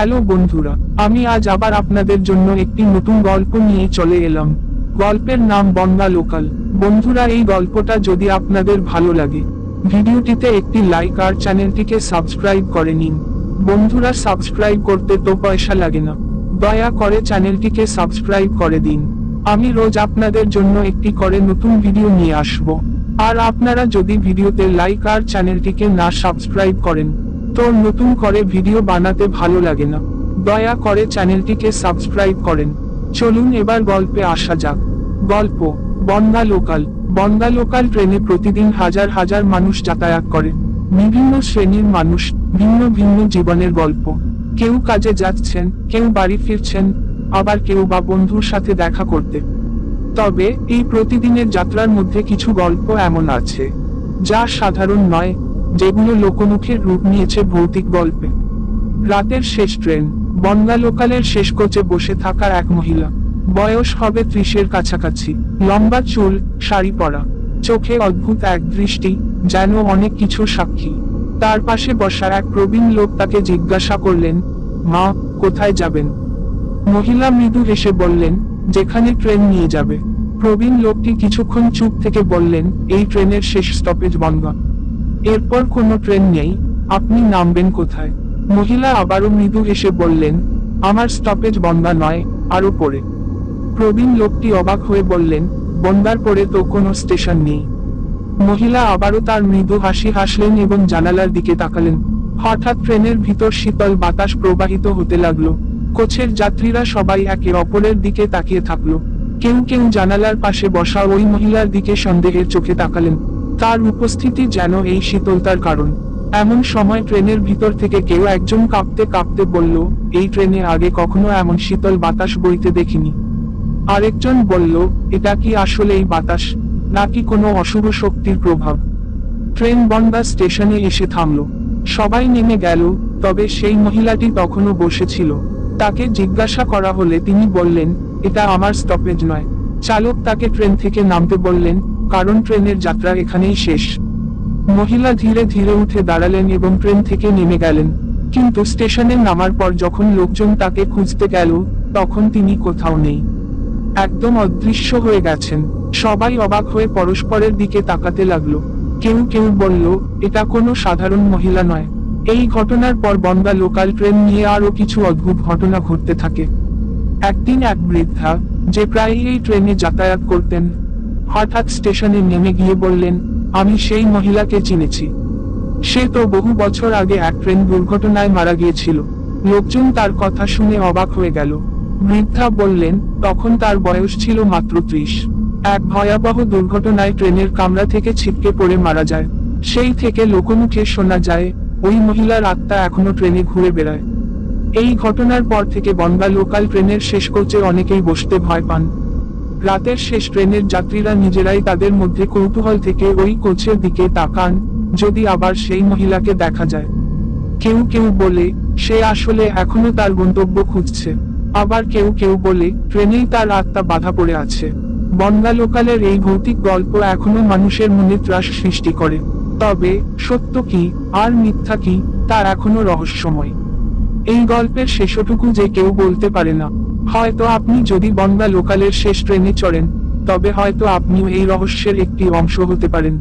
Hello বন্ধুরা, আমি আজ আবার আপনাদের জন্য একটি নতুন গল্প নিয়ে চলে এলাম। গল্পের নাম বনগা লোকাল। বন্ধুরা, এই গল্পটা যদি আপনাদের ভালো লাগে, ভিডিওটিতে একটি লাইক আর চ্যানেলটিকে সাবস্ক্রাইব করে নিন। বন্ধুরা, সাবস্ক্রাইব করতে তো পয়সা লাগে না, দয়া করে চ্যানেলটিকে সাবস্ক্রাইব করে দিন। আমি রোজ আপনাদের জন্য একটি করে নতুন ভিডিও নিয়ে আসব। আর আপনারা যদি ভিডিওতে লাইক আর চ্যানেলটিকে না সাবস্ক্রাইব করেন, তো নতুন করে ভিডিও বানাতে ভালো লাগে না। দয়া করে চ্যানেলটিকে সাবস্ক্রাইব করেন। চলুন এবার গল্পে আসা যাক। গল্প বনগা লোকাল। বনগা লোকাল ট্রেনে প্রতিদিন হাজার হাজার মানুষ যাতায়াত করে। বিভিন্ন শ্রেণীর মানুষ, ভিন্ন ভিন্ন জীবনের গল্প। কেউ কাজে যাচ্ছেন, কেউ বাড়ি ফিরছেন, আবার কেউ বা বন্ধুর সাথে দেখা করতে। তবে এই প্রতিদিনের যাত্রার মধ্যে কিছু গল্প এমন আছে যা সাধারণ নয়, যেগুলো লোকমুখের রূপ নিয়েছে ভৌতিক গল্পে। রাতের শেষ ট্রেন। বনগা লোকালের শেষ কোচে বসে থাকা এক মহিলা, বয়স হবে 30-এর কাছাকাছি। লম্বা চুল, শাড়ি পরা, চোখে অদ্ভুত এক দৃষ্টি, যেন অনেক কিছুর সাক্ষী। তার পাশে বসা এক প্রবীণ লোক তাকে জিজ্ঞাসা করলেন, মা, কোথায় যাবেন? মহিলা মৃদু হেসে বললেন, যেখানে ট্রেন নিয়ে যাবে। প্রবীণ লোকটি কিছুক্ষণ চুপ থেকে বললেন, এই ট্রেনের শেষ স্টপেজ বনগা। এরপর কোনো ট্রেন নেই, আপনি নামবেন কোথায়? মহিলা আবারও মৃদু হেসে বললেন, আমার স্টপেজ বনগা নয়, আরো পরে। প্রবীণ লোকটি অবাক হয়ে বললেন, বনগার পরে তো কোনো স্টেশন নেই। মহিলা আবারও তার মৃদু হাসি হাসলেন এবং জানালার দিকে তাকালেন। হঠাৎ ট্রেনের ভিতর শীতল বাতাস প্রবাহিত হতে লাগলো। কোচের যাত্রীরা সবাই একে অপরের দিকে তাকিয়ে থাকলো। কেউ কেউ জানালার পাশে বসা ওই মহিলার দিকে সন্দেহের চোখে তাকালেন। তার উপস্থিতি যেন এই শীতলতার কারণ। এমন সময় ট্রেনের ভিতর থেকে কেউ একজন কাঁপতে কাঁপতে বলল, এই ট্রেনে আগে কখনো এমন শীতল বাতাস বইতে দেখিনি। আরেকজন বলল, এটা কি আসলেই বাতাস, নাকি কোনো অশুভ শক্তির প্রভাব? ট্রেন বনগা স্টেশনে এসে থামলো। সবাই নেমে গেল, তবে সেই মহিলাটি তখনও বসেছিল। তাকে জিজ্ঞাসা করা হলে তিনি বললেন, এটা আমার স্টপেজ নয়। চালক তাকে ট্রেন থেকে নামতে বললেন, কারণ ট্রেনের যাত্রা এখানেই শেষ। মহিলা ধীরে ধীরে উঠে দাঁড়ালেন এবং ট্রেন থেকে নেমে গেলেন। কিন্তু স্টেশনে নামার পর যখন লোকজন তাকে খুঁজতে গেল, তখন তিনি কোথাও নেই, একদম অদৃশ্য হয়ে গেছেন। সবাই অবাক হয়ে পরস্পরের দিকে তাকাতে লাগলো। কেউ কেউ বলল, এটা কোনো সাধারণ মহিলা নয়। এই ঘটনার পর বনগা লোকাল ট্রেন নিয়ে আরো কিছু অদ্ভুত ঘটনা ঘটতে থাকে। একদিন এক বৃদ্ধা, যে প্রায়ই এই ট্রেনে যাতায়াত করতেন, হঠাৎ স্টেশনে নেমে গিয়ে বললেন, আমি সেই মহিলাকে চিনেছি। সে তো বহু বছর আগে এক ট্রেন দুর্ঘটনায় মারা গিয়েছিল। লোকজন তার কথা শুনে অবাক হয়ে গেল। বৃদ্ধা বললেন, তখন তার বয়স ছিল মাত্র 30। এক ভয়াবহ দুর্ঘটনায় ট্রেনের কামরা থেকে ছিটকে পড়ে মারা যায়। সেই থেকে লোকমুখে শোনা যায়, ওই মহিলার আত্মা এখনো ট্রেনে ঘুরে বেড়ায়। এই ঘটনার পর থেকে বনগা লোকাল ট্রেনের শেষ কোচে অনেকেই বসতে ভয় পান। রাতের শেষ ট্রেনের যাত্রীরা নিজেরাই তাদের মধ্যে কৌতূহল থেকে ওই কোচের দিকে তাকান, যদি আবার সেই মহিলাকে দেখা যায়। কেউ কেউ বলে, সে আসলে এখনো তার গন্তব্য খুঁজছে। আবার কেউ কেউ বলে, ট্রেনেই তার আত্মা বাধা পড়ে আছে। বনগা লোকালের এই ভৌতিক গল্প এখনো মানুষের মনে ত্রাস সৃষ্টি করে। তবে সত্য কি আর মিথ্যা কি, তার এখনো রহস্যময়। এই গল্পের শেষটুকু যে কেউ বলতে পারে না। হয়তো আপনি যদি বনগা লোকালের শেষ ট্রেনে চড়েন, তবে হয়তো আপনিও এই রহস্যের একটি অংশ হতে পারেন।